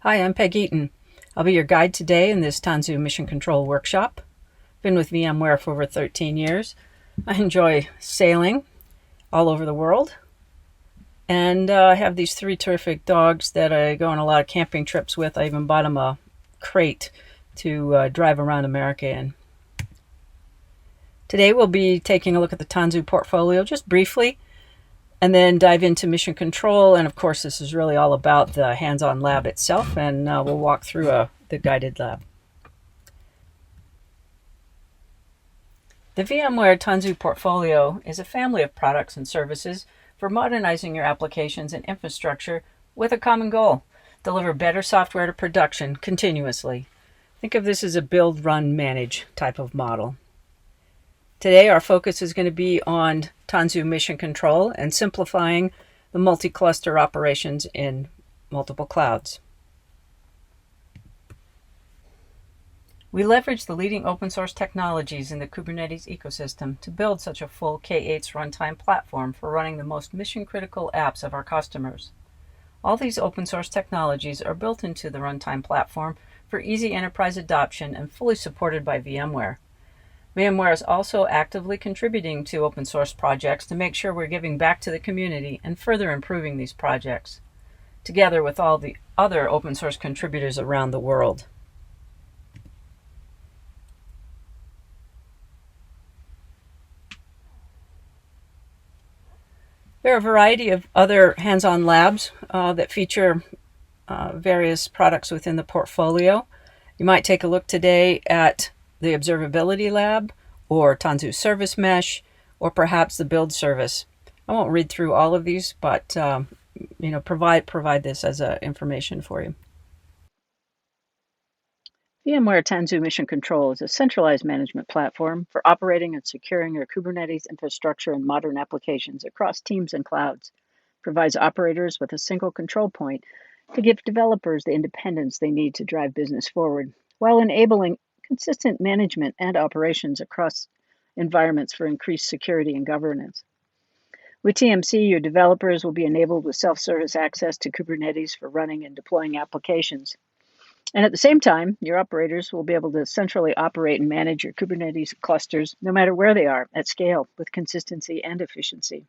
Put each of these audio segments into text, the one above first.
Hi, I'm Peg Eaton. I'll be your guide today in this Tanzu Mission Control workshop. Been with VMware for over 13 years. I enjoy sailing all over the world. And I have these three terrific dogs that I go on a lot of camping trips with. I even bought them a crate to drive around America in. Today we'll be taking a look at the Tanzu portfolio just briefly, and then dive into mission control. And of course, this is really all about the Handson Lab itself, and we'll walk through the guided lab. The VMware Tanzu portfolio is a family of products and services for modernizing your applications and infrastructure with a common goal: deliver better software to production continuously. Think of this as a build, run, manage type of model. Today, our focus is going to be on Tanzu Mission Control and simplifying the multi-cluster operations in multiple clouds. We leverage the leading open source technologies in the Kubernetes ecosystem to build such a full K8s runtime platform for running the most mission-critical apps of our customers. All these open source technologies are built into the runtime platform for easy enterprise adoption and fully supported by VMware. VMware is also actively contributing to open source projects to make sure we're giving back to the community and further improving these projects, together with all the other open source contributors around the world. There are a variety of other Handson Labs that feature various products within the portfolio. You might take a look today at the Observability Lab, or Tanzu Service Mesh, or perhaps the Build Service. I won't read through all of these, but provide this as information for you. VMware Tanzu Mission Control is a centralized management platform for operating and securing your Kubernetes infrastructure and modern applications across teams and clouds. It provides operators with a single control point to give developers the independence they need to drive business forward, while enabling consistent management and operations across environments for increased security and governance. With TMC, your developers will be enabled with self-service access to Kubernetes for running and deploying applications. And at the same time, your operators will be able to centrally operate and manage your Kubernetes clusters no matter where they are at scale with consistency and efficiency.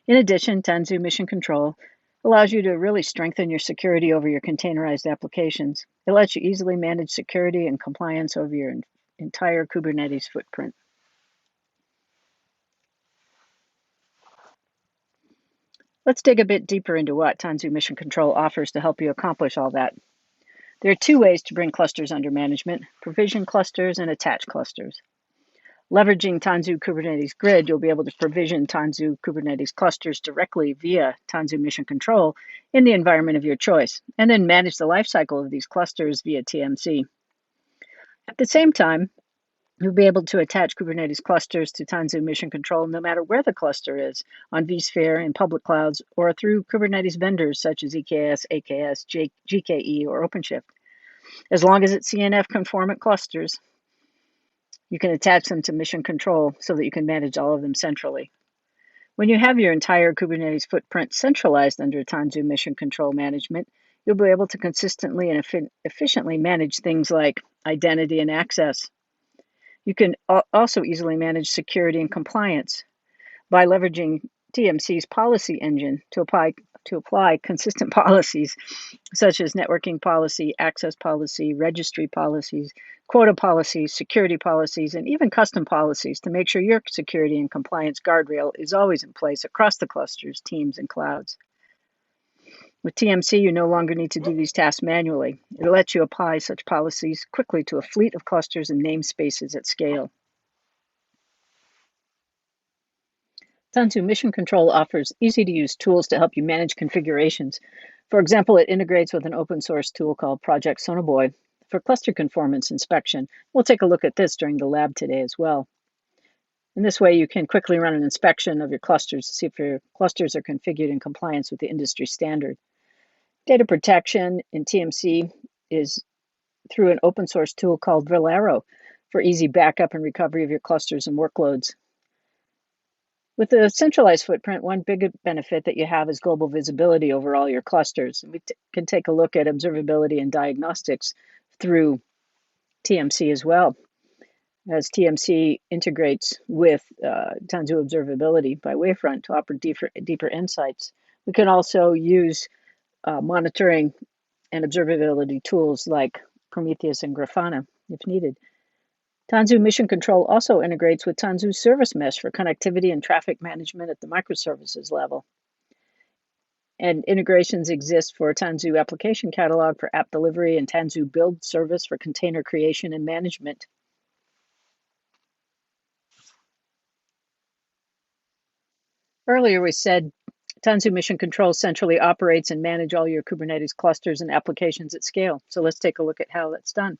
In addition, Tanzu Mission Control allows you to really strengthen your security over your containerized applications. It lets you easily manage security and compliance over your entire Kubernetes footprint. Let's dig a bit deeper into what Tanzu Mission Control offers to help you accomplish all that. There are two ways to bring clusters under management: provision clusters and attach clusters. Leveraging Tanzu Kubernetes Grid, you'll be able to provision Tanzu Kubernetes clusters directly via Tanzu Mission Control in the environment of your choice, and then manage the lifecycle of these clusters via TMC. At the same time, you'll be able to attach Kubernetes clusters to Tanzu Mission Control no matter where the cluster is, on vSphere, in public clouds, or through Kubernetes vendors such as EKS, AKS, GKE, or OpenShift. As long as it's CNF conformant clusters, you can attach them to Mission Control so that you can manage all of them centrally. When you have your entire Kubernetes footprint centralized under Tanzu Mission Control management, you'll be able to consistently and efficiently manage things like identity and access. You can also easily manage security and compliance by leveraging TMC's policy engine to apply consistent policies such as networking policy, access policy, registry policies, quota policies, security policies, and even custom policies to make sure your security and compliance guardrail is always in place across the clusters, teams, and clouds. With TMC, you no longer need to do these tasks manually. It lets you apply such policies quickly to a fleet of clusters and namespaces at scale. Tanzu Mission Control offers easy-to-use tools to help you manage configurations. For example, it integrates with an open-source tool called Project Sonobouy for cluster conformance inspection. We'll take a look at this during the lab today as well. In this way, you can quickly run an inspection of your clusters to see if your clusters are configured in compliance with the industry standard. Data protection in TMC is through an open-source tool called Velero for easy backup and recovery of your clusters and workloads. With a centralized footprint, one big benefit that you have is global visibility over all your clusters. And we can take a look at observability and diagnostics through TMC as well, as TMC integrates with Tanzu Observability by Wavefront to offer deeper insights. We can also use monitoring and observability tools like Prometheus and Grafana if needed. Tanzu Mission Control also integrates with Tanzu Service Mesh for connectivity and traffic management at the microservices level. And integrations exist for Tanzu Application Catalog for app delivery and Tanzu Build Service for container creation and management. Earlier we said Tanzu Mission Control centrally operates and manages all your Kubernetes clusters and applications at scale. So let's take a look at how that's done.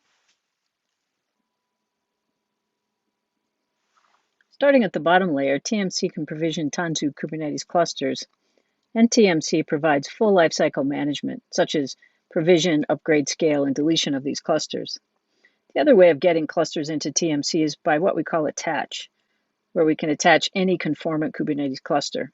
Starting at the bottom layer, TMC can provision Tanzu Kubernetes clusters, and TMC provides full lifecycle management, such as provision, upgrade, scale, and deletion of these clusters. The other way of getting clusters into TMC is by what we call attach, where we can attach any conformant Kubernetes cluster.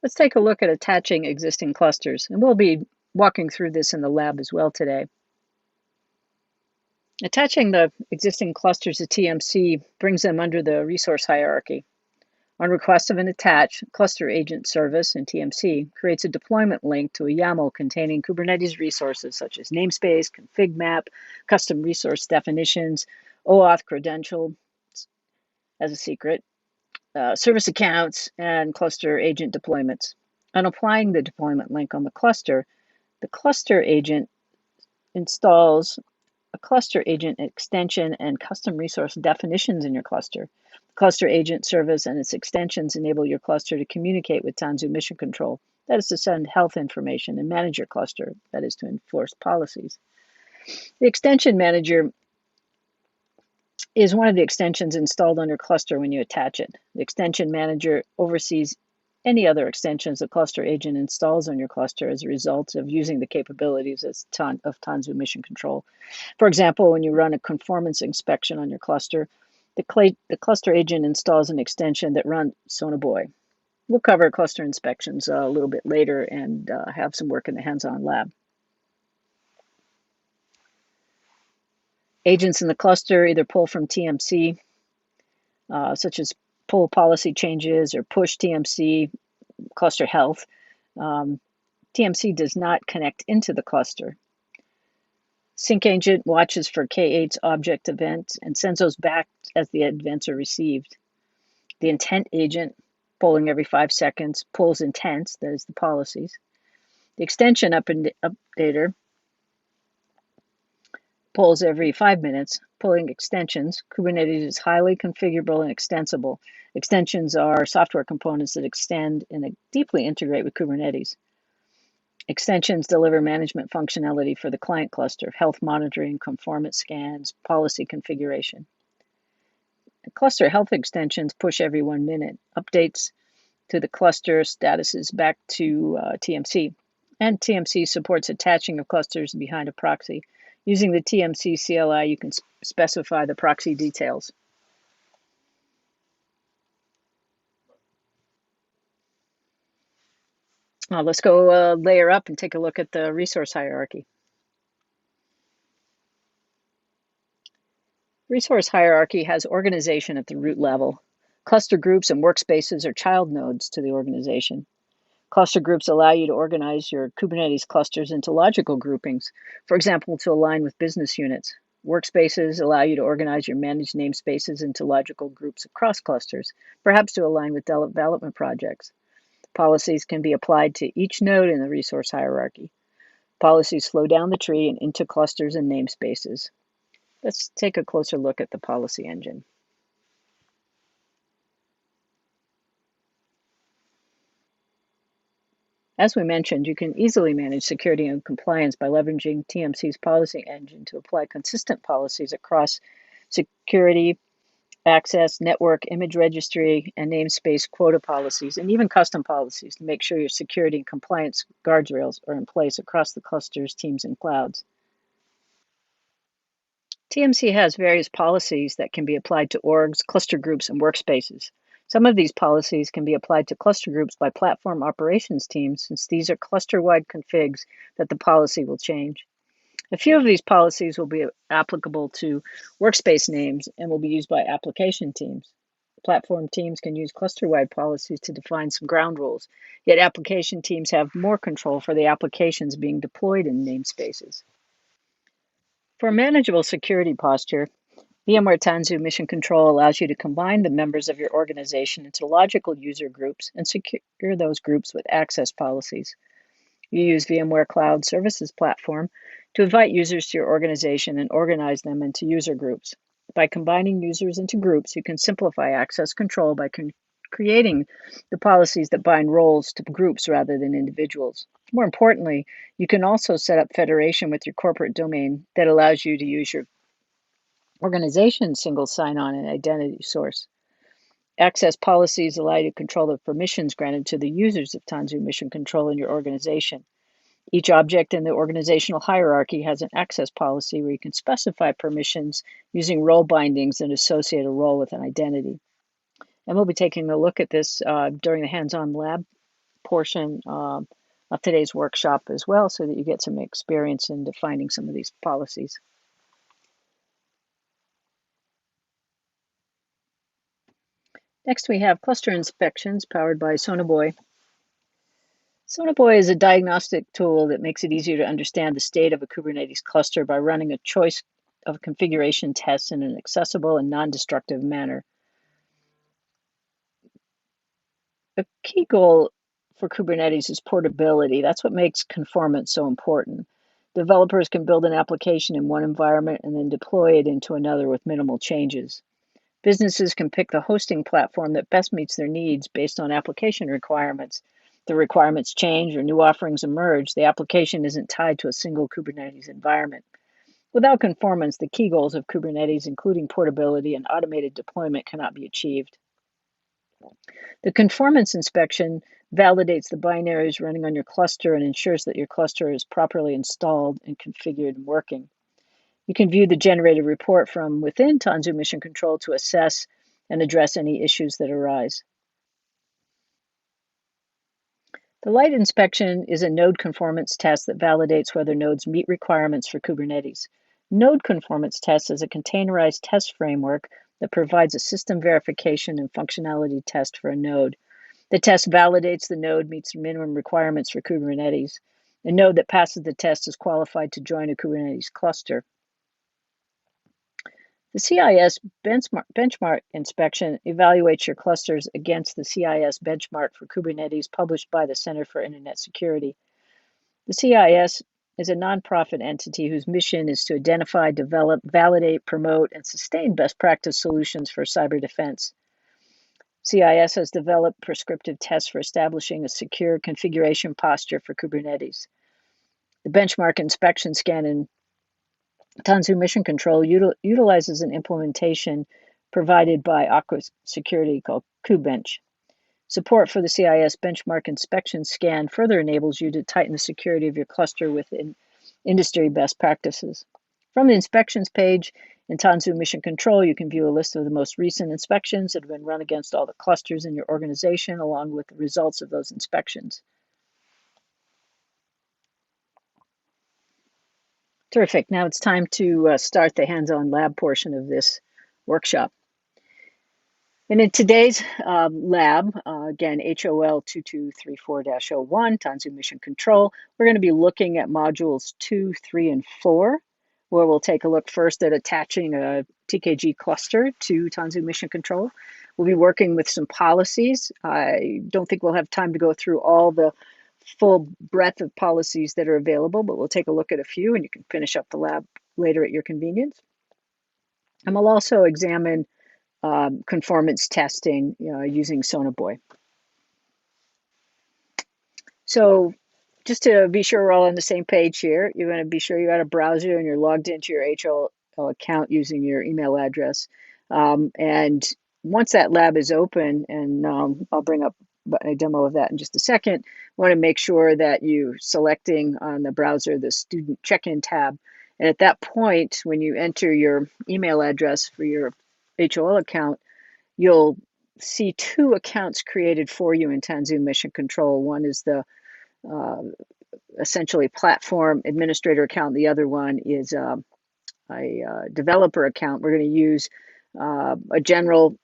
Let's take a look at attaching existing clusters, and we'll be walking through this in the lab as well today. Attaching the existing clusters to TMC brings them under the resource hierarchy. On request of an attach, cluster agent service in TMC creates a deployment link to a YAML containing Kubernetes resources such as namespace, config map, custom resource definitions, OAuth credential as a secret, service accounts, and cluster agent deployments. On applying the deployment link on the cluster agent installs a cluster agent extension and custom resource definitions in your cluster. The cluster agent service and its extensions enable your cluster to communicate with Tanzu Mission Control. That is to send health information and manage your cluster. That is to enforce policies. The extension manager is one of the extensions installed on your cluster when you attach it. The extension manager oversees any other extensions the cluster agent installs on your cluster as a result of using the capabilities of Tanzu Mission Control. For example, when you run a conformance inspection on your cluster, the cluster agent installs an extension that runs Sonobouy. We'll cover cluster inspections a little bit later and have some work in the Handson Lab. Agents in the cluster either pull from TMC, such as pull policy changes or push TMC cluster health. TMC does not connect into the cluster. Sync agent watches for K8's object events and sends those back as the events are received. The intent agent, polling every 5 seconds, pulls intents, that is the policies. The extension updater polls every 5 minutes, pulling extensions. Kubernetes is highly configurable and extensible. Extensions are software components that extend and deeply integrate with Kubernetes. Extensions deliver management functionality for the client cluster, health monitoring, conformance scans, policy configuration. Cluster health extensions push every 1 minute, updates to the cluster statuses back to TMC. And TMC supports attaching of clusters behind a proxy. Using the TMC CLI, you can specify the proxy details. Let's go layer up and take a look at the resource hierarchy. Resource hierarchy has organization at the root level. Cluster groups and workspaces are child nodes to the organization. Cluster groups allow you to organize your Kubernetes clusters into logical groupings, for example, to align with business units. Workspaces allow you to organize your managed namespaces into logical groups across clusters, perhaps to align with development projects. Policies can be applied to each node in the resource hierarchy. Policies flow down the tree and into clusters and namespaces. Let's take a closer look at the policy engine. As we mentioned, you can easily manage security and compliance by leveraging TMC's policy engine to apply consistent policies across security, access, network, image registry, and namespace quota policies, and even custom policies to make sure your security and compliance guardrails are in place across the clusters, teams, and clouds. TMC has various policies that can be applied to orgs, cluster groups, and workspaces. Some of these policies can be applied to cluster groups by platform operations teams, since these are cluster-wide configs that the policy will change. A few of these policies will be applicable to workspace names and will be used by application teams. Platform teams can use cluster-wide policies to define some ground rules, yet application teams have more control for the applications being deployed in namespaces. For a manageable security posture, VMware Tanzu Mission Control allows you to combine the members of your organization into logical user groups and secure those groups with access policies. You use VMware Cloud Services Platform to invite users to your organization and organize them into user groups. By combining users into groups, you can simplify access control by creating the policies that bind roles to groups rather than individuals. More importantly, you can also set up federation with your corporate domain that allows you to use your organization's single sign-on and identity source. Access policies allow you to control the permissions granted to the users of Tanzu Mission Control in your organization. Each object in the organizational hierarchy has an access policy where you can specify permissions using role bindings and associate a role with an identity. And we'll be taking a look at this during the hands-on lab portion of today's workshop as well, so that you get some experience in defining some of these policies. Next, we have cluster inspections powered by Sonobouy. Sonobouy is a diagnostic tool that makes it easier to understand the state of a Kubernetes cluster by running a choice of configuration tests in an accessible and non-destructive manner. A key goal for Kubernetes is portability. That's what makes conformance so important. Developers can build an application in one environment and then deploy it into another with minimal changes. Businesses can pick the hosting platform that best meets their needs based on application requirements. If the requirements change or new offerings emerge, the application isn't tied to a single Kubernetes environment. Without conformance, the key goals of Kubernetes, including portability and automated deployment, cannot be achieved. The conformance inspection validates the binaries running on your cluster and ensures that your cluster is properly installed and configured and working. You can view the generated report from within Tanzu Mission Control to assess and address any issues that arise. The light inspection is a node conformance test that validates whether nodes meet requirements for Kubernetes. Node conformance test is a containerized test framework that provides a system verification and functionality test for a node. The test validates the node meets minimum requirements for Kubernetes. A node that passes the test is qualified to join a Kubernetes cluster. The CIS benchmark inspection evaluates your clusters against the CIS benchmark for Kubernetes published by the Center for Internet Security. The CIS is a nonprofit entity whose mission is to identify, develop, validate, promote, and sustain best practice solutions for cyber defense. CIS has developed prescriptive tests for establishing a secure configuration posture for Kubernetes. The benchmark inspection scan in Tanzu Mission Control utilizes an implementation provided by Aqua Security called KubeBench. Support for the CIS benchmark inspection scan further enables you to tighten the security of your cluster within industry best practices. From the inspections page in Tanzu Mission Control, you can view a list of the most recent inspections that have been run against all the clusters in your organization, along with the results of those inspections. Terrific. Now it's time to start the hands-on lab portion of this workshop. And in today's lab, again, HOL 2234-01, Tanzu Mission Control, we're going to be looking at modules 2, 3, and 4, where we'll take a look first at attaching a TKG cluster to Tanzu Mission Control. We'll be working with some policies. I don't think we'll have time to go through all the full breadth of policies that are available, but we'll take a look at a few and you can finish up the lab later at your convenience. And we'll also examine conformance testing using Sonobouy. So just to be sure we're all on the same page here, you're going to be sure you got a browser and you're logged into your HOL account using your email address. And once that lab is open, and I'll bring up a demo of that in just a second, I want to make sure that you're selecting on the browser the student check-in tab And at that point, when you enter your email address for your HOL account, you'll see two accounts created for you in Tanzu Mission Control. One is the uh, essentially platform administrator account. The other one is a developer account. We're going to use a general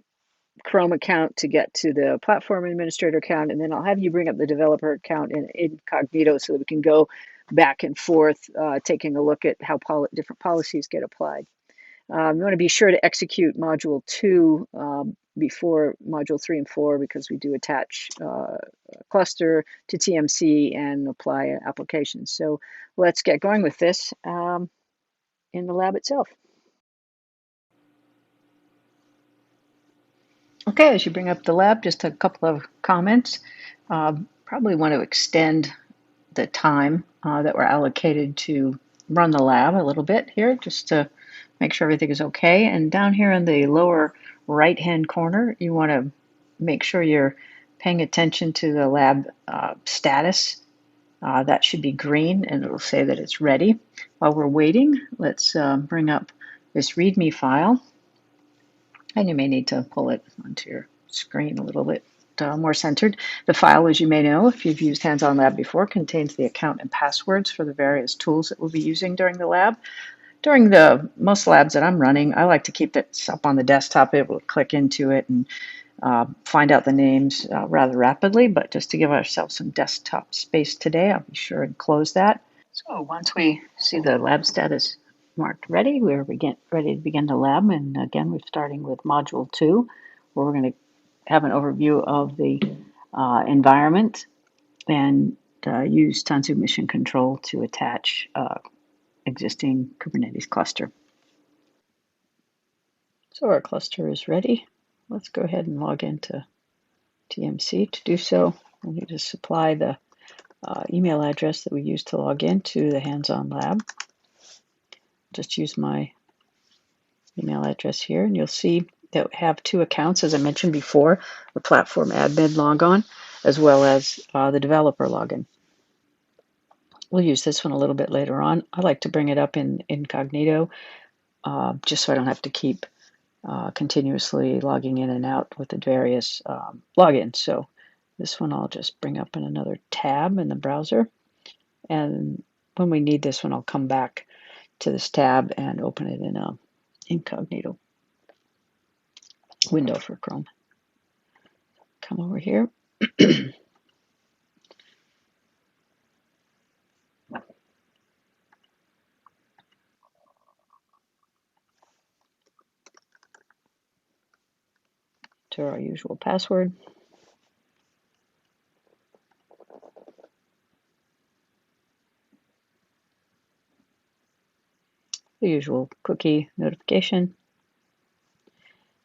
Chrome account to get to the platform administrator account, and then I'll have you bring up the developer account in incognito so that we can go back and forth, taking a look at how different policies get applied. You want to be sure to execute Module 2 before Module 3 and 4 because we do attach a cluster to TMC and apply applications. So let's get going with this in the lab itself. Okay, as you bring up the lab, just a couple of comments. Probably want to extend the time that we're allocated to run the lab a little bit here, just to make sure everything is okay. And down here in the lower right-hand corner, you want to make sure you're paying attention to the lab status. That should be green, and it'll say that it's ready. While we're waiting, let's bring up this README file. And you may need to pull it onto your screen a little bit more centered. The file, as you may know, if you've used Handson Lab before, contains the account and passwords for the various tools that we'll be using during the lab. During the most labs that I'm running, I like to keep it up on the desktop, able to click into it and find out the names rather rapidly. But just to give ourselves some desktop space today, I'll be sure and close that. So once we see the lab status marked ready, we're ready to begin the lab. And again, we're starting with Module 2, where we're going to have an overview of the environment and use Tanzu Mission Control to attach existing Kubernetes cluster. So our cluster is ready. Let's go ahead and log into TMC. To do so, we need to supply the email address that we used to log into the Handson Lab. Just use my email address here, and you'll see that we have two accounts, as I mentioned before, the platform admin logon, as well as the developer login. We'll use this one a little bit later on. I like to bring it up in incognito, just so I don't have to keep continuously logging in and out with the various logins. So this one I'll just bring up in another tab in the browser. And when we need this one, I'll come back to this tab and open it in a incognito window for Chrome. Come over here. To our usual password. The usual cookie notification.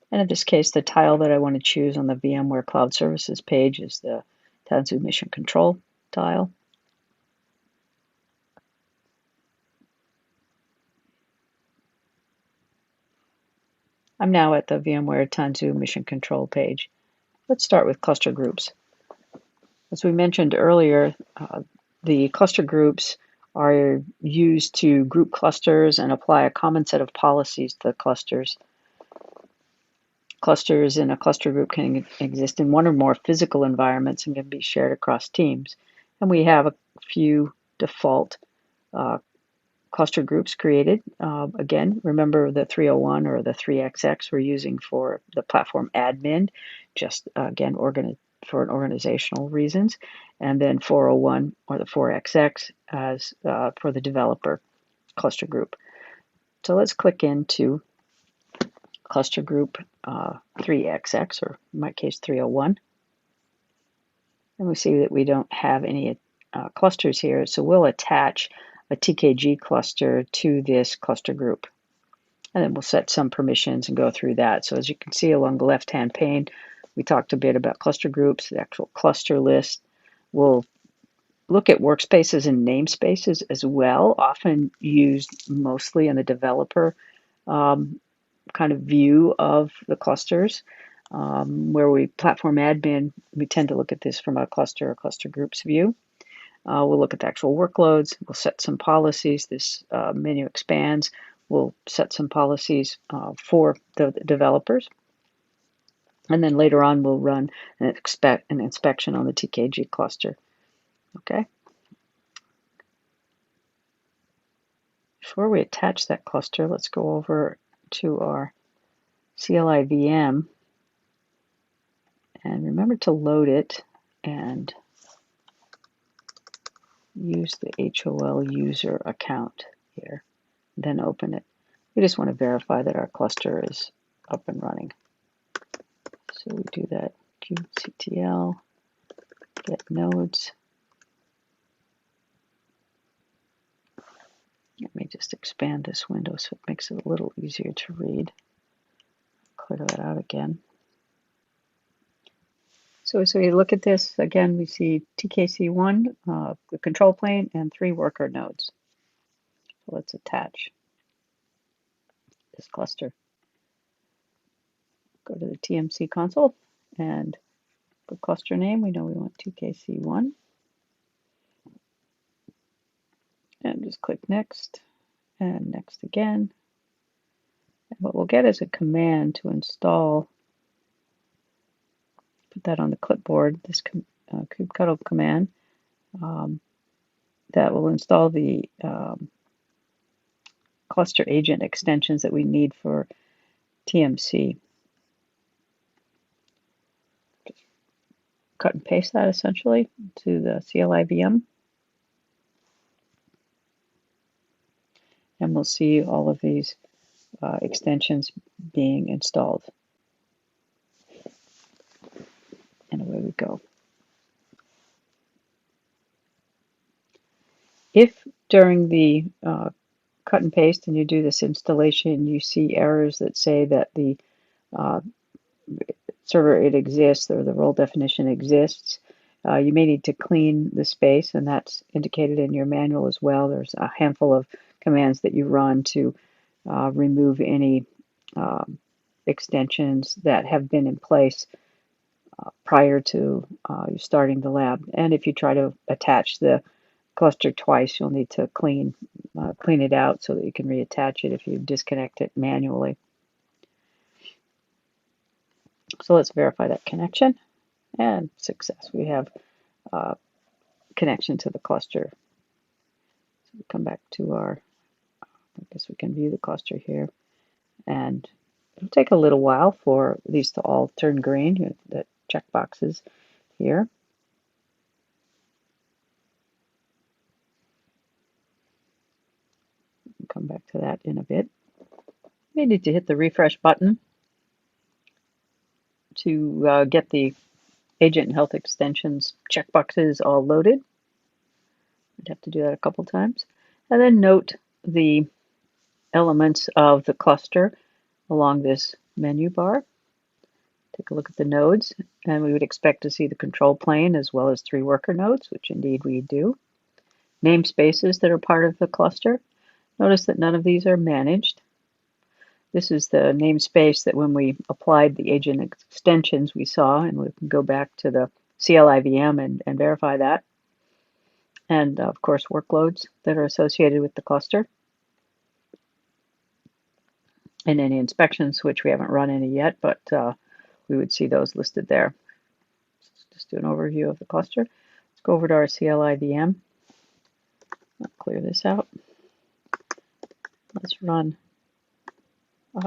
And in this case, the tile that I want to choose on the VMware Cloud Services page is the Tanzu Mission Control tile. I'm now at the VMware Tanzu Mission Control page. Let's start with cluster groups. As we mentioned earlier, the cluster groups are used to group clusters and apply a common set of policies to the clusters. Clusters in a cluster group can exist in one or more physical environments and can be shared across teams. And we have a few default cluster groups created. Again, remember the 301 or the 3XX we're using for the platform admin, just again, for organizational reasons. And then 401 or the 4XX as for the developer cluster group. So let's click into cluster group 3XX, or in my case 301. And we see that we don't have any clusters here, so we'll attach a TKG cluster to this cluster group. And then we'll set some permissions and go through that. So as you can see along the left-hand pane, we talked a bit about cluster groups, the actual cluster list. We'll look at workspaces and namespaces as well, often used mostly in the developer kind of view of the clusters. Where we platform admin, we tend to look at this from a cluster or cluster groups view. We'll look at the actual workloads. We'll set some policies. This menu expands. We'll set some policies for the developers. And then later on, we'll run an inspection on the TKG cluster. Okay. Before we attach that cluster, let's go over to our CLI VM. And remember to load it and use the HOL user account here. Then open it. We just want to verify that our cluster is up and running. So we do that kubectl get nodes. Let me just expand this window so it makes it a little easier to read. Clear that out again. So we look at this, again, we see TKC1, the control plane, and 3 worker nodes. So let's attach this cluster. Go to the TMC console and the cluster name, we know we want TKC1. And just click next, and next again. And what we'll get is a command to install, put that on the clipboard, this kubectl command that will install the cluster agent extensions that we need for TMC. Just cut and paste that essentially to the CLI VM. And we'll see all of these extensions being installed. And away we go. If during the cut and paste and you do this installation, you see errors that say that the server it exists or the role definition exists, you may need to clean the space, and that's indicated in your manual as well. There's a handful of commands that you run to remove any extensions that have been in place prior to you starting the lab. And if you try to attach the cluster twice, you'll need to clean it out so that you can reattach it if you disconnect it manually. So let's verify that connection, and success. We have connection to the cluster. So we come back to our, I guess we can view the cluster here, and it'll take a little while for these to all turn green, the checkboxes here. Come back to that in a bit. You need to hit the refresh button to get the agent and health extensions checkboxes all loaded. We'd have to do that a couple times. And then note the elements of the cluster along this menu bar. Take a look at the nodes, and we would expect to see the control plane as well as 3 worker nodes, which indeed we do. Namespaces that are part of the cluster. Notice that none of these are managed. This is the namespace that when we applied the agent extensions we saw, and we can go back to the CLI VM and verify that. And of course, workloads that are associated with the cluster. And any inspections, which we haven't run any yet, but we would see those listed there. Just do an overview of the cluster. Let's go over to our CLI VM. I'll clear this out. Let's run.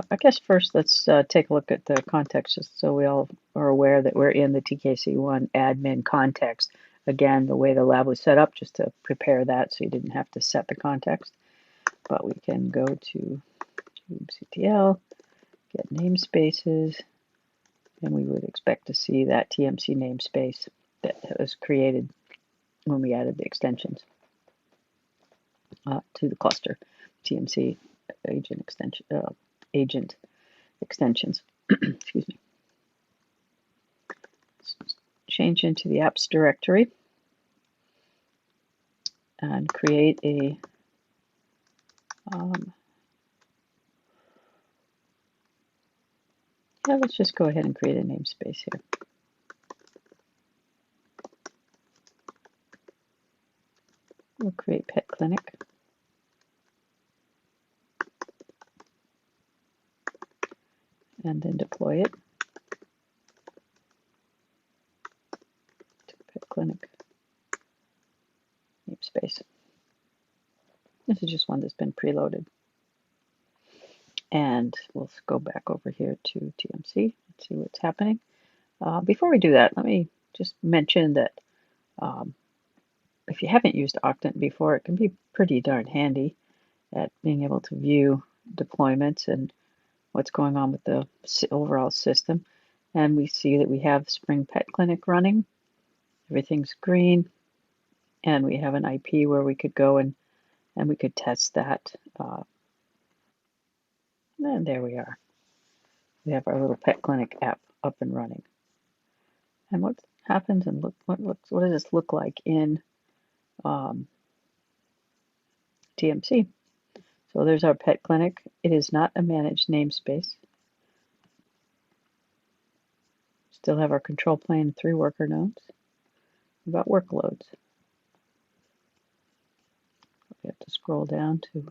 I guess first let's take a look at the context just so we all are aware that we're in the TKC1 admin context. Again, the way the lab was set up, just to prepare that so you didn't have to set the context. But we can go to kubectl, get namespaces, and we would expect to see that TMC namespace that was created when we added the extensions to the cluster. TMC agent extensions. Excuse me. Let's change into the apps directory and create a let's just go ahead and create a namespace here. We'll create Pet Clinic. And then deploy it to Pet Clinic namespace. This is just one that's been preloaded. And we'll go back over here to TMC and see what's happening. Before we do that, let me just mention that if you haven't used Octant before, it can be pretty darn handy at being able to view deployments and what's going on with the overall system. And we see that we have Spring Pet Clinic running. Everything's green. And we have an IP where we could go and we could test that. And there we are. We have our little Pet Clinic app up and running. And what happens and what does this look like in TMC? So there's our Pet Clinic. It is not a managed namespace. Still have our control plane, 3 worker nodes. We've got workloads. We have to scroll down to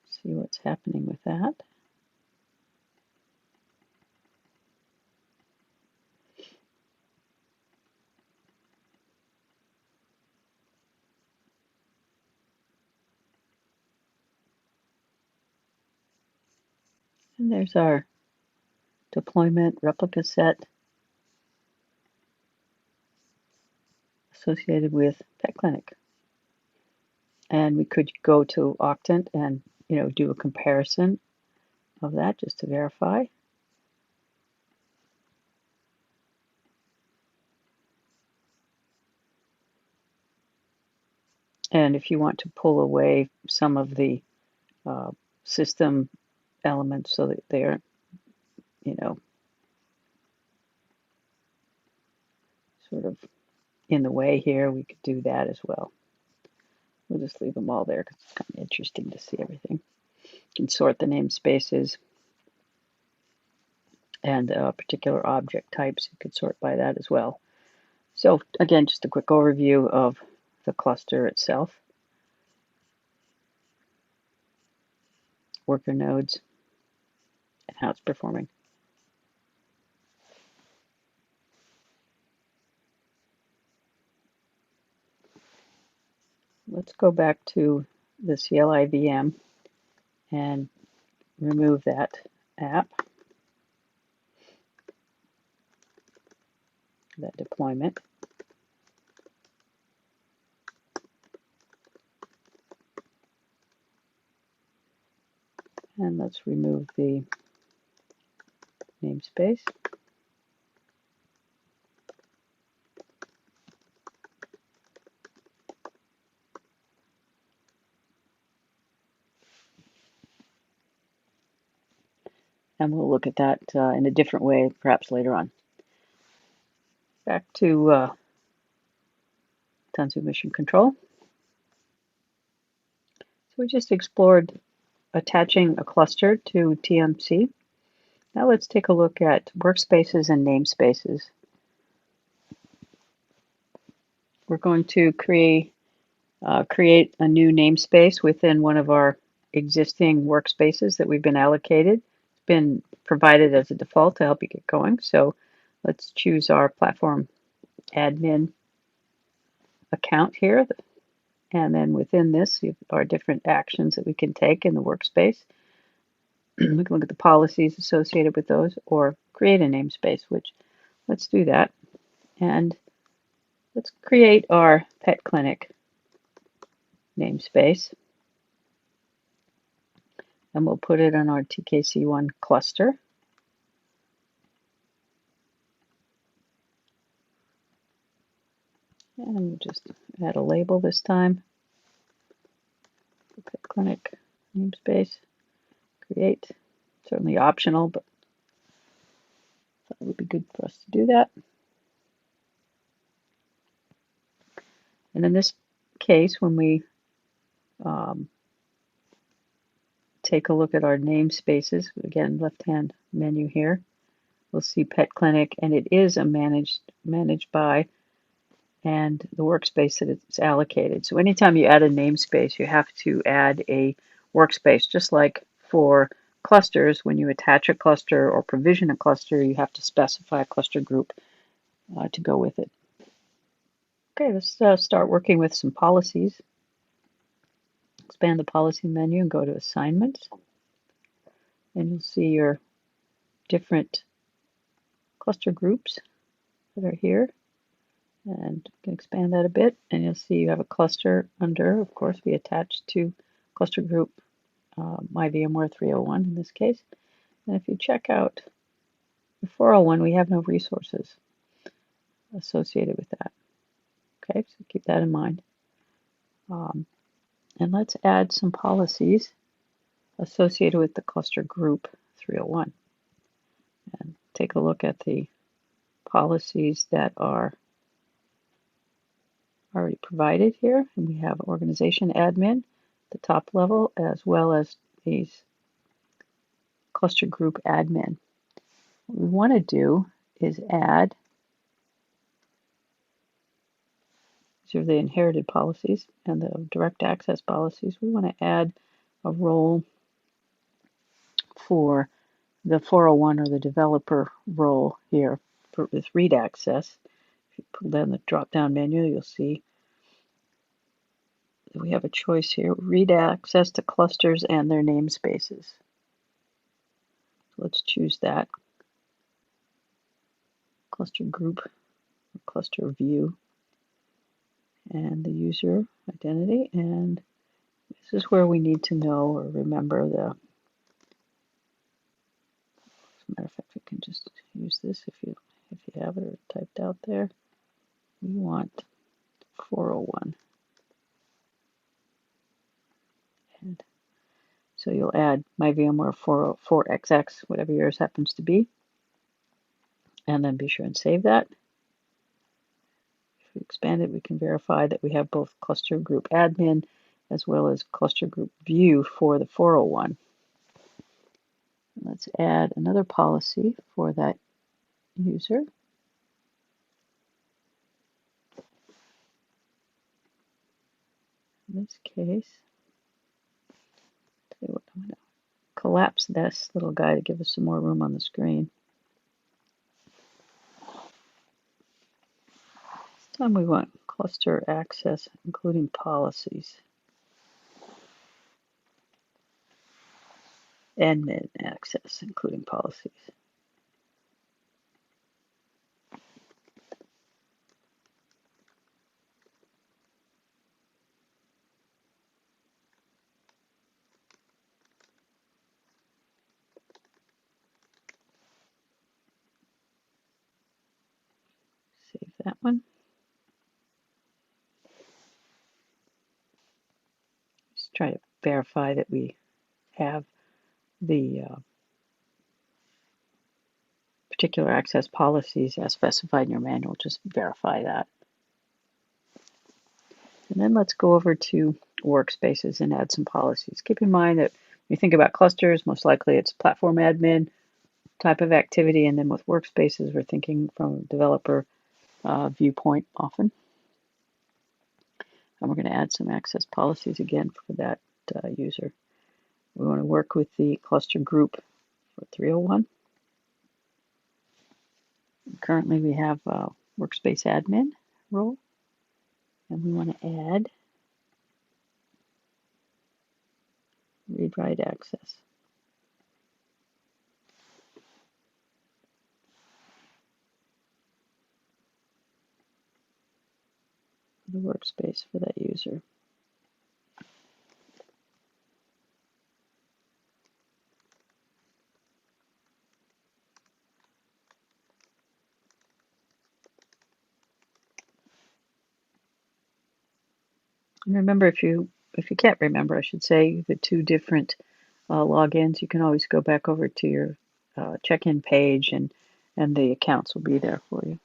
see what's happening with that. And there's our deployment replica set associated with Pet Clinic. And we could go to Octant and do a comparison of that just to verify. And if you want to pull away some of the system elements so that they aren't, sort of in the way here, we could do that as well. We'll just leave them all there because it's kind of interesting to see everything. You can sort the namespaces and particular object types. You could sort by that as well. So again, just a quick overview of the cluster itself. Worker nodes and how it's performing. Let's go back to the CLI VM and remove that app, that deployment. And let's remove the namespace. And we'll look at that in a different way, perhaps later on. Back to Tanzu Mission Control. So we just explored attaching a cluster to TMC. Now let's take a look at workspaces and namespaces. We're going to create a new namespace within one of our existing workspaces that we've been allocated. It's been provided as a default to help you get going. So let's choose our platform admin account here. And then within this are different actions that we can take in the workspace. We can look at the policies associated with those or create a namespace, which let's do that. And let's create our Pet Clinic namespace. And we'll put it on our TKC1 cluster. And we'll just add a label this time. Pet Clinic namespace. Create. Certainly optional, but I thought it would be good for us to do that. And in this case, when we take a look at our namespaces, again, left-hand menu here, we'll see Pet Clinic, and it is a managed by and the workspace that it's allocated. So anytime you add a namespace, you have to add a workspace, just like for clusters. When you attach a cluster or provision a cluster, you have to specify a cluster group to go with it. Okay, let's start working with some policies. Expand the policy menu and go to assignments, and you'll see your different cluster groups that are here. And you can expand that a bit, and you'll see you have a cluster under, of course, we attached to cluster group my VMware 301 in this case. And if you check out the 401, we have no resources associated with that. Okay, so keep that in mind. And let's add some policies associated with the cluster group 301. And take a look at the policies that are already provided here. And we have organization admin, the top level, as well as these cluster group admin. What we want to do is add, these are the inherited policies and the direct access policies. We want to add a role for the 401 or the developer role here for with read access. If you pull down the drop down menu, you'll see that we have a choice here, read access to clusters and their namespaces. So let's choose that cluster group, or cluster view, and the user identity. And this is where we need to know or remember the, as a matter of fact, we can just use this if you have it typed out there. We want 401. And so you'll add my VMware 404XX, whatever yours happens to be, and then be sure and save that. If we expand it, we can verify that we have both cluster group admin as well as cluster group view for the 401. Let's add another policy for that user. In this case, I'm going to collapse this little guy to give us some more room on the screen. This time we want cluster access, including policies. Admin access, including policies. Save that one. Just try to verify that we have the particular access policies as specified in your manual. Just verify that. And then let's go over to Workspaces and add some policies. Keep in mind that when you think about clusters, most likely it's platform admin type of activity, and then with Workspaces, we're thinking from a developer viewpoint often. And we're going to add some access policies again for that user. We want to work with the cluster group for 301. Currently we have Workspace admin role, and we want to add read-write access. The workspace for that user. And remember, if you can't remember, I should say, the two different logins, you can always go back over to your check-in page, and the accounts will be there for you.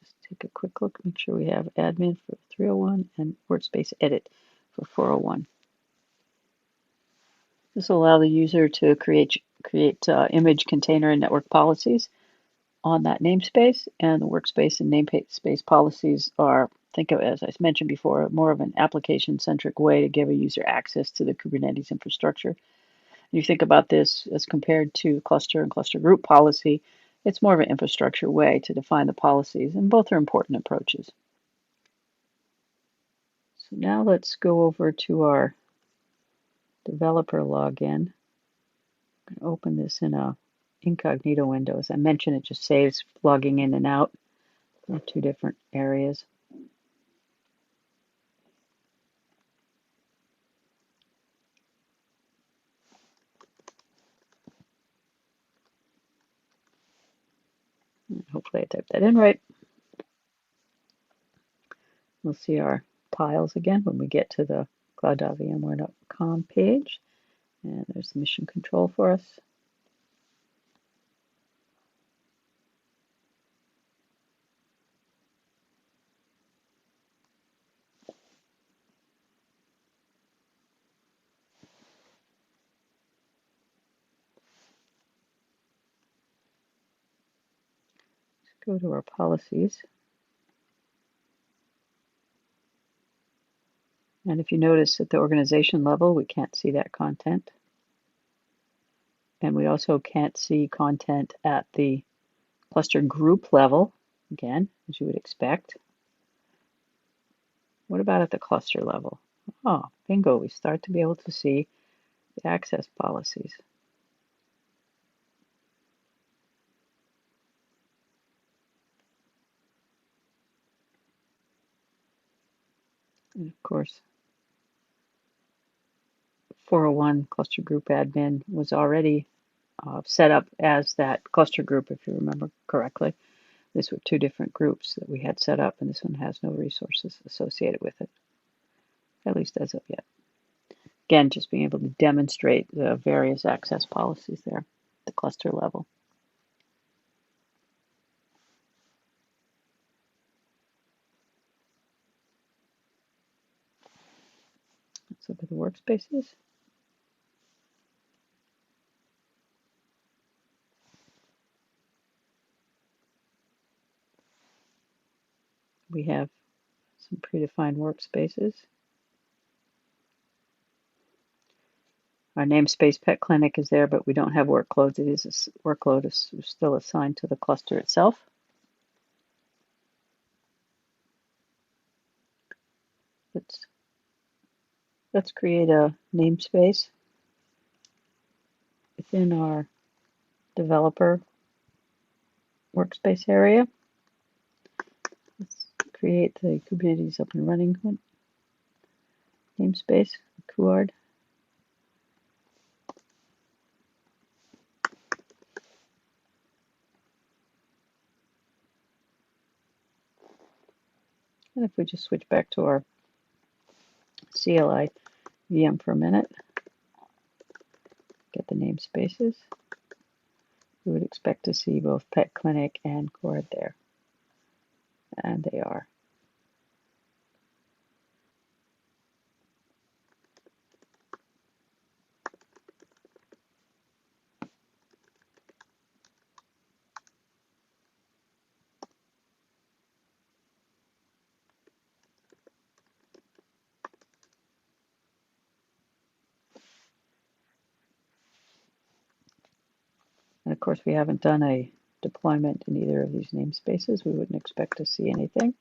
Just take a quick look, make sure we have admin for 301 and workspace edit for 401. This will allow the user to create image, container, and network policies on that namespace. And the workspace and namespace policies are, think of it, as I mentioned before, more of an application-centric way to give a user access to the Kubernetes infrastructure. You think about this as compared to cluster and cluster group policy, it's more of an infrastructure way to define the policies, and both are important approaches. So now let's go over to our developer login. I'm going to open this in a incognito window. As I mentioned, it just saves logging in and out in two different areas. And hopefully I typed that in right. We'll see our tiles again when we get to the cloud.vmware.com page. And there's the mission control for us. Let's go to our policies. And if you notice at the organization level, we can't see that content. And we also can't see content at the cluster group level, again, as you would expect. What about at the cluster level? Oh, bingo, we start to be able to see the access policies. And of course, 401 cluster group admin was already set up as that cluster group, if you remember correctly. These were two different groups that we had set up, and this one has no resources associated with it, at least as of yet. Again, just being able to demonstrate the various access policies there at the cluster level. Let's look at the workspaces. We have some predefined workspaces. Our namespace pet clinic is there, but we don't have workloads. It is a workload is still assigned to the cluster itself. Let's create a namespace within our developer workspace area. Let's create the Kubernetes up and running namespace, kuard. And if we just switch back to our CLI VM for a minute, get the namespaces, we would expect to see both pet clinic and kuard there. And they are. And of course, we haven't done a deployment in either of these namespaces. We wouldn't expect to see anything.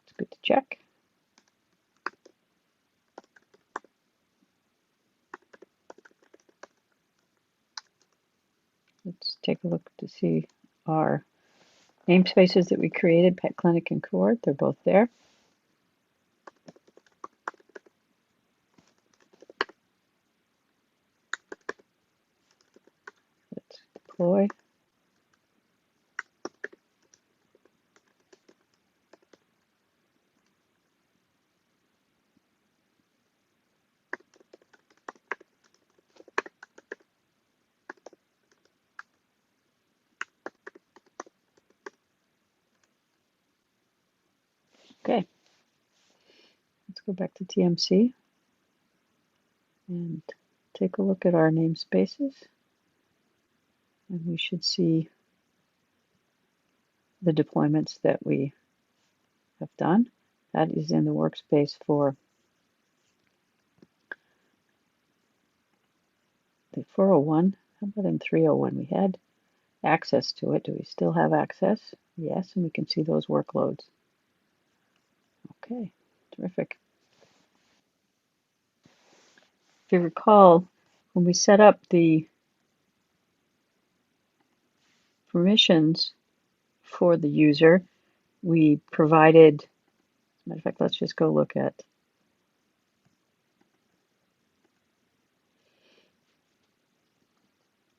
It's good to check. Let's take a look to see our namespaces that we created, Pet Clinic and kuard. They're both there. Let's deploy. Okay, let's go back to TMC and take a look at our namespaces, and we should see the deployments that we have done. That is in the workspace for the 401. How about in 301? We had access to it. Do we still have access? Yes, and we can see those workloads. Okay, terrific. If you recall, when we set up the permissions for the user, we provided, matter of fact, let's just go look at,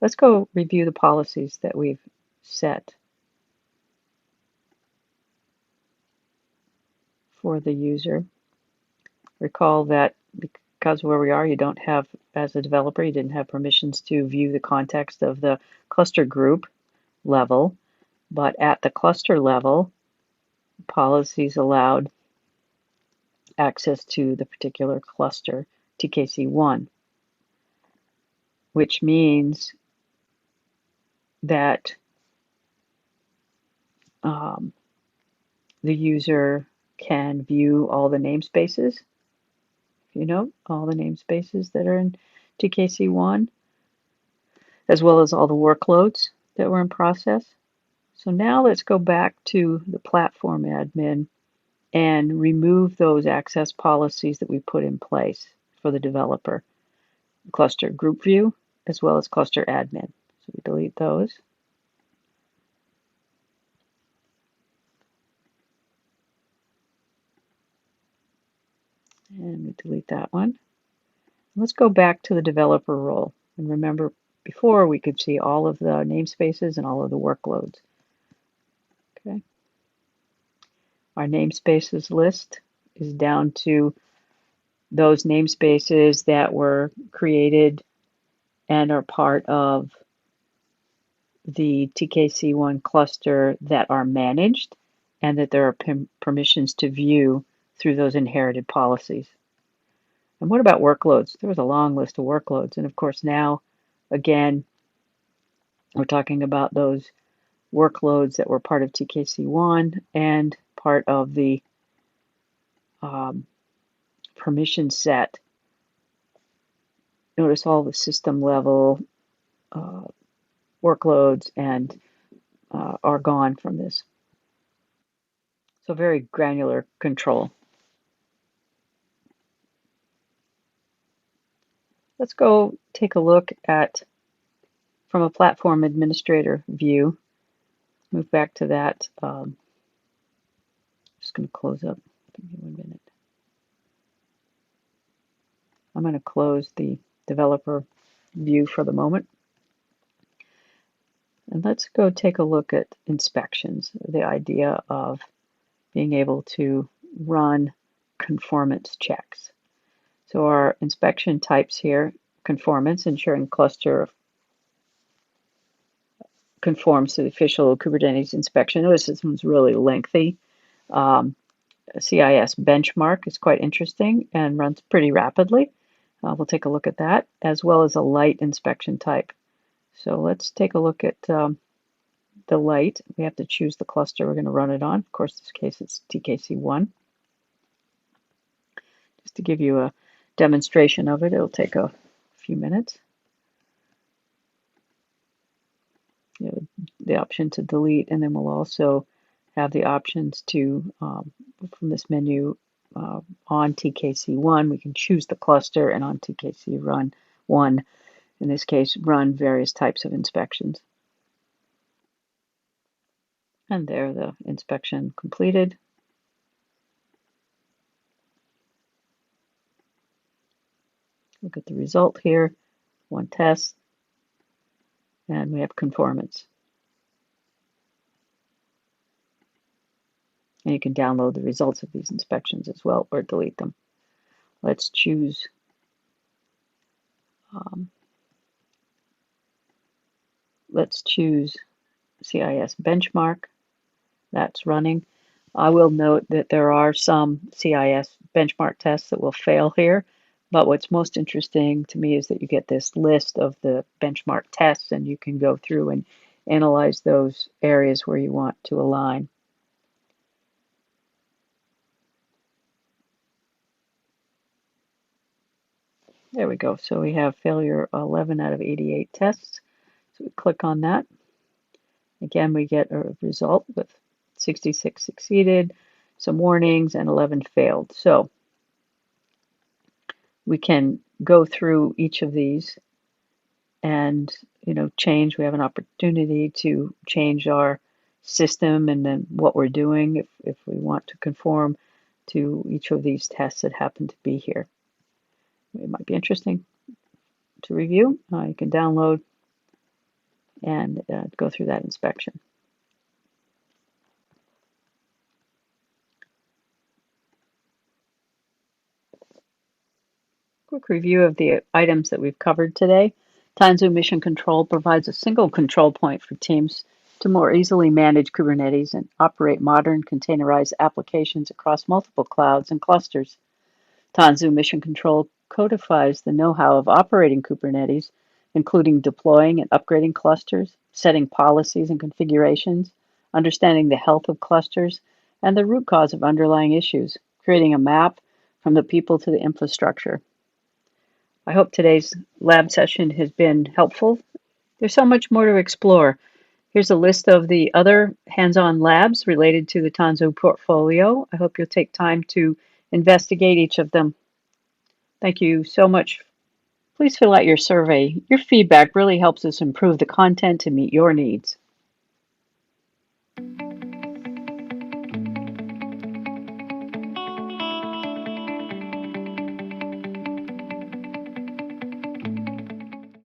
let's go review the policies that we've set for the user. Recall that because where we are, you don't have, as a developer, you didn't have permissions to view the context of the cluster group level, but at the cluster level, policies allowed access to the particular cluster, TKC1, which means that the user can view all the namespaces, all the namespaces that are in TKC1, as well as all the workloads that were in process. So now let's go back to the platform admin and remove those access policies that we put in place for the developer. Cluster group view, as well as cluster admin. So we delete those. And we delete that one. Let's go back to the developer role. And remember, before we could see all of the namespaces and all of the workloads. Okay. Our namespaces list is down to those namespaces that were created and are part of the TKC1 cluster that are managed and that there are permissions to view through those inherited policies. And what about workloads? There was a long list of workloads. And of course, now, again, we're talking about those workloads that were part of TKC1 and part of the permission set. Notice all the system level workloads and are gone from this. So very granular control. Let's go take a look at, from a platform administrator view, move back to that. Just going to close up. Give me 1 minute. I'm going to close the developer view for the moment. And let's go take a look at inspections, the idea of being able to run conformance checks. So our inspection types here, conformance, ensuring cluster conforms to the official Kubernetes inspection. Notice this one's really lengthy. CIS benchmark is quite interesting and runs pretty rapidly. We'll take a look at that, as well as a light inspection type. So let's take a look at the light. We have to choose the cluster we're going to run it on. Of course, in this case, it's TKC1. Just to give you a demonstration of it, it'll take a few minutes. You know, the option to delete, and then we'll also have the options to, from this menu, on TKC1, we can choose the cluster, and on TKC1, in this case, run various types of inspections. And there, the inspection completed. Look at the result here, one test, and we have conformance. And you can download the results of these inspections as well, or delete them. Let's choose CIS benchmark. That's running. I will note that there are some CIS benchmark tests that will fail here. But what's most interesting to me is that you get this list of the benchmark tests, and you can go through and analyze those areas where you want to align. There we go. So we have failure 11 out of 88 tests. So we click on that. Again, we get a result with 66 succeeded, some warnings, and 11 failed. So we can go through each of these and change. We have an opportunity to change our system and then what we're doing if we want to conform to each of these tests that happen to be here. It might be interesting to review. You can download and go through that inspection. Quick review of the items that we've covered today. Tanzu Mission Control provides a single control point for teams to more easily manage Kubernetes and operate modern containerized applications across multiple clouds and clusters. Tanzu Mission Control codifies the know-how of operating Kubernetes, including deploying and upgrading clusters, setting policies and configurations, understanding the health of clusters, and the root cause of underlying issues, creating a map from the people to the infrastructure. I hope today's lab session has been helpful. There's so much more to explore. Here's a list of the other hands-on labs related to the Tanzu portfolio. I hope you'll take time to investigate each of them. Thank you so much. Please fill out your survey. Your feedback really helps us improve the content to meet your needs.